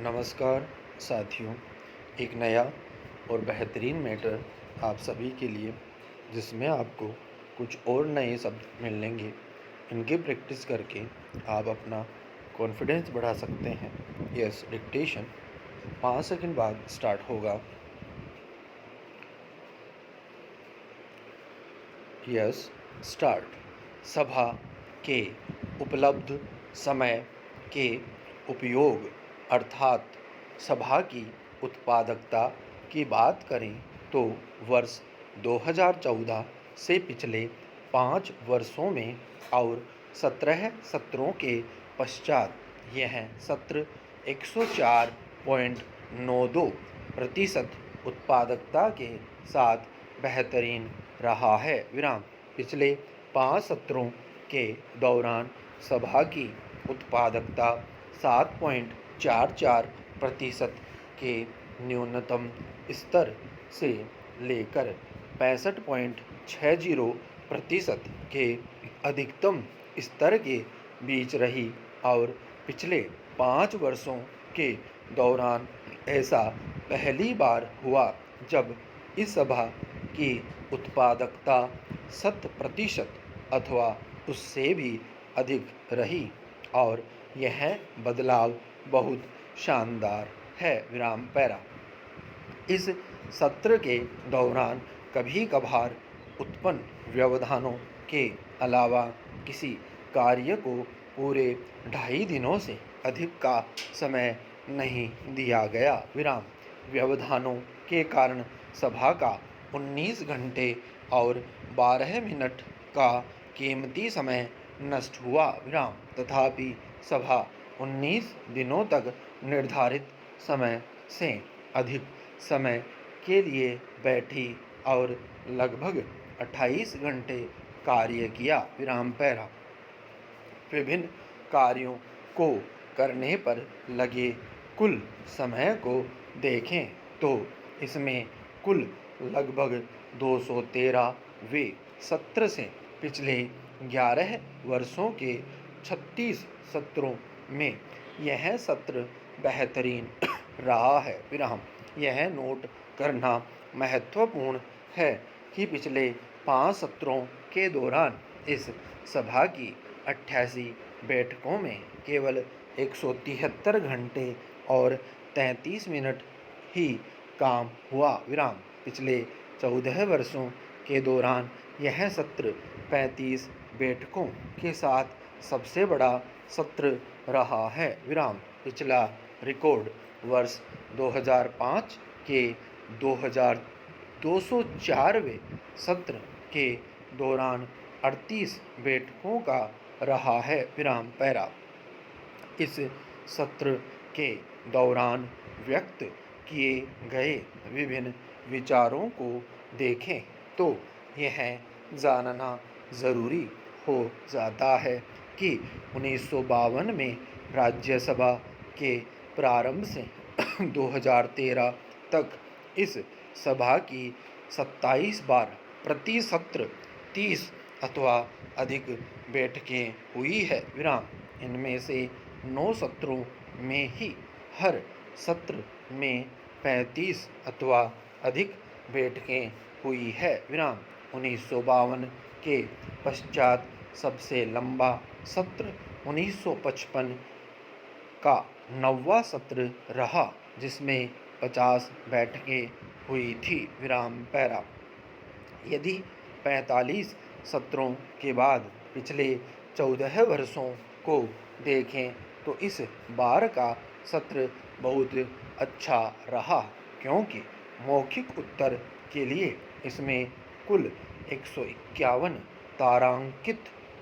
नमस्कार साथियों, एक नया और बेहतरीन मैटर आप सभी के लिए, जिसमें आपको कुछ और नए शब्द मिलेंगे। इनकी प्रैक्टिस करके आप अपना कॉन्फिडेंस बढ़ा सकते हैं। यस, डिक्टेशन 5 सेकंड बाद स्टार्ट होगा। Yes, start. सभा के उपलब्ध समय के उपयोग अर्थात सभा की उत्पादकता की बात करें तो वर्ष 2014 से पिछले 5 वर्षों में और 17 सत्रों के पश्चात यह सत्र 104.92% उत्पादकता के साथ बेहतरीन रहा है। पिछले 5 सत्रों के दौरान सभा की उत्पादकता 7.44% के न्यूनतम स्तर से लेकर 65.60% के अधिकतम स्तर के बीच रही और पिछले 5 वर्षों के दौरान ऐसा पहली बार हुआ जब इस सभा की उत्पादकता 100% अथवा उससे भी अधिक रही और यह बदलाव बहुत शानदार है। इस सत्र के दौरान कभी कभार उत्पन्न व्यवधानों के अलावा किसी कार्य को पूरे 2.5 दिनों से अधिक का समय नहीं दिया गया। व्यवधानों के कारण सभा का 19 घंटे और 12 मिनट का कीमती समय नष्ट हुआ। तथापि सभा 19 दिनों तक निर्धारित समय से अधिक समय के लिए बैठी और लगभग 28 घंटे कार्य किया। विभिन्न कार्यों को करने पर लगे कुल समय को देखें तो इसमें कुल लगभग 213वें सत्र से पिछले 11 वर्षों के 36 सत्रों में यह सत्र बेहतरीन रहा है। यह नोट करना महत्वपूर्ण है कि पिछले 5 सत्रों के दौरान इस सभा की 88 बैठकों में केवल 173 घंटे और 33 मिनट ही काम हुआ। पिछले 14 वर्षों के दौरान यह सत्र 35 बैठकों के साथ सबसे बड़ा सत्र रहा है। पिछला रिकॉर्ड वर्ष 2005 के 2204वें सत्र के दौरान 38 बैठकों का रहा है। इस सत्र के दौरान व्यक्त किए गए विभिन्न विचारों को देखें तो यह जानना ज़रूरी हो जाता है कि 1952 में राज्यसभा के प्रारंभ से 2013 तक इस सभा की 27 बार प्रति सत्र 30 अथवा अधिक बैठकें हुई है। इनमें से 9 सत्रों में ही हर सत्र में 35 अथवा अधिक बैठकें हुई है। 1952 के पश्चात सबसे लंबा सत्र 1955 का 9वां सत्र रहा जिसमें 50 बैठकें हुई थी। यदि 45 सत्रों के बाद पिछले 14 वर्षों को देखें तो इस बार का सत्र बहुत अच्छा रहा क्योंकि मौखिक उत्तर के लिए इसमें कुल 151 तारांकित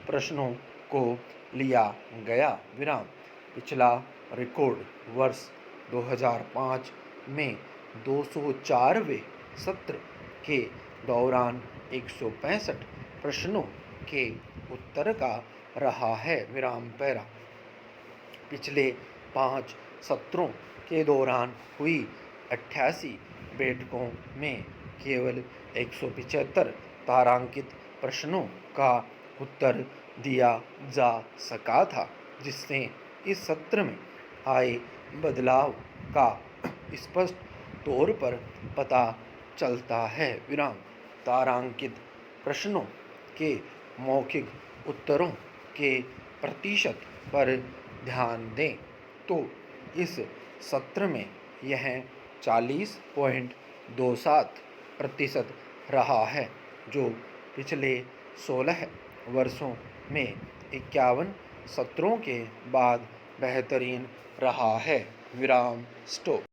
प्रश्नों को लिया गया। पिछला रिकॉर्ड वर्ष 2005 में 204वें सत्र के दौरान 165 प्रश्नों के उत्तर का रहा है। पिछले 5 सत्रों के दौरान हुई 88 बैठकों में केवल 175 तारांकित प्रश्नों का उत्तर दिया जा सका था जिससे इस सत्र में आए बदलाव का स्पष्ट तौर पर पता चलता है। विराम। तारांकित प्रश्नों के मौखिक उत्तरों के प्रतिशत पर ध्यान दें तो इस सत्र में यह 40.27% रहा है, जो पिछले 16 वर्षों में 51 सत्रों के बाद बेहतरीन रहा है। विराम। स्टॉप।